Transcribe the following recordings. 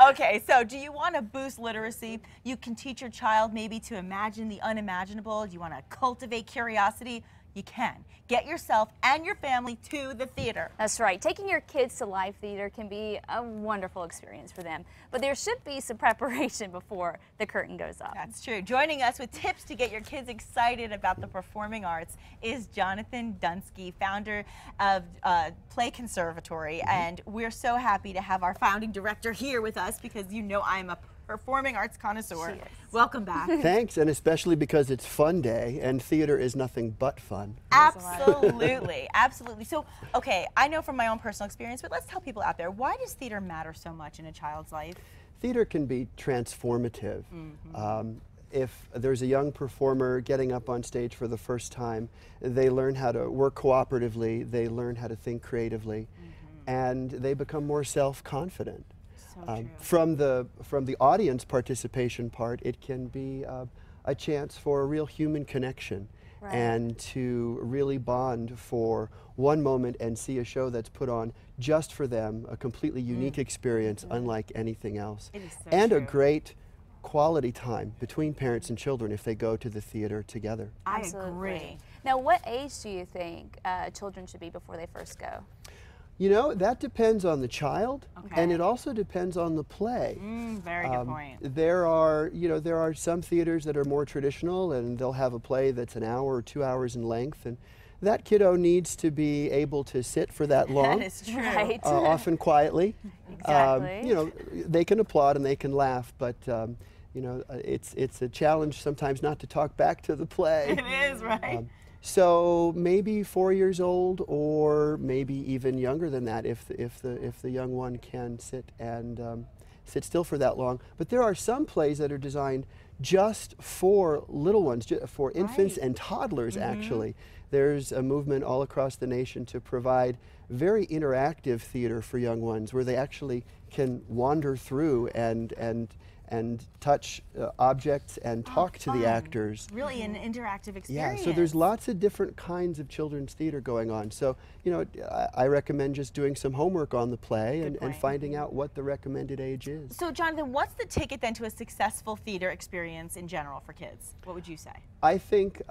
Okay, so do you want to boost literacy? You can teach your child maybe to imagine the unimaginable. Do you want to cultivate curiosity? You can. Get yourself and your family to the theater. That's right. Taking your kids to live theater can be a wonderful experience for them, but there should be some preparation before the curtain goes up. That's true. Joining us with tips to get your kids excited about the performing arts is Jonathan Dunski, founder of Play Conservatory, and we're so happy to have our founding director here with us because you know I'm a performing arts connoisseur. Welcome back. Thanks, and especially because it's fun day, and theater is nothing but fun. Absolutely, absolutely. So, okay, I know from my own personal experience, but let's tell people out there, why does theater matter so much in a child's life? Theater can be transformative. If there's a young performer getting up on stage for the first time, they learn how to work cooperatively, they learn how to think creatively, and they become more self-confident. From the audience participation part, it can be a chance for a real human connection and to really bond for one moment and see a show that's put on just for them, a completely unique experience unlike anything else. It is so and true. A great quality time between parents and children if they go to the theater together. I agree. Now, what age do you think children should be before they first go? You know, that depends on the child, and it also depends on the play. Very good point. There are some theaters that are more traditional, and they'll have a play that's an hour or 2 hours in length, and that kiddo needs to be able to sit for that long. That is true. Right. Often quietly. Exactly. You know, they can applaud and they can laugh, but you know, it's a challenge sometimes not to talk back to the play. It is, right? So maybe 4 years old, or maybe even younger than that, if the young one can sit and sit still for that long. But there are some plays that are designed just for little ones, for infants and toddlers. Actually, there's a movement all across the nation to provide very interactive theater for young ones, where they actually can wander through and touch objects and talk to the actors. Really an interactive experience. Yeah, so there's lots of different kinds of children's theater going on. So, you know, I recommend just doing some homework on the play and finding out what the recommended age is. So, Jonathan, what's the ticket then to a successful theater experience in general for kids? What would you say? I think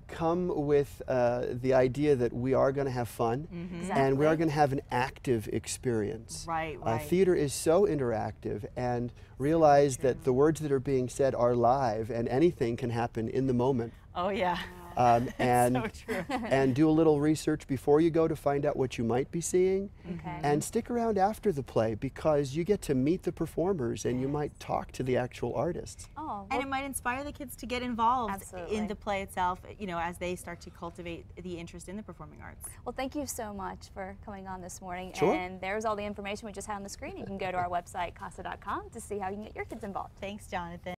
come with the idea that we are going to have fun and we are going to have an active experience. Right. Theater is so interactive, and realize that the words that are being said are live and anything can happen in the moment. Oh, yeah. And, so true. and do a little research before you go to find out what you might be seeing. And stick around after the play, because you get to meet the performers and you might talk to the actual artists. Oh, well, and it might inspire the kids to get involved in the play itself, you know, as they start to cultivate the interest in the performing arts. Well, thank you so much for coming on this morning. Sure. And there's all the information we just had on the screen. You can go to our website, casa.com, to see how you can get your kids involved. Thanks, Jonathan.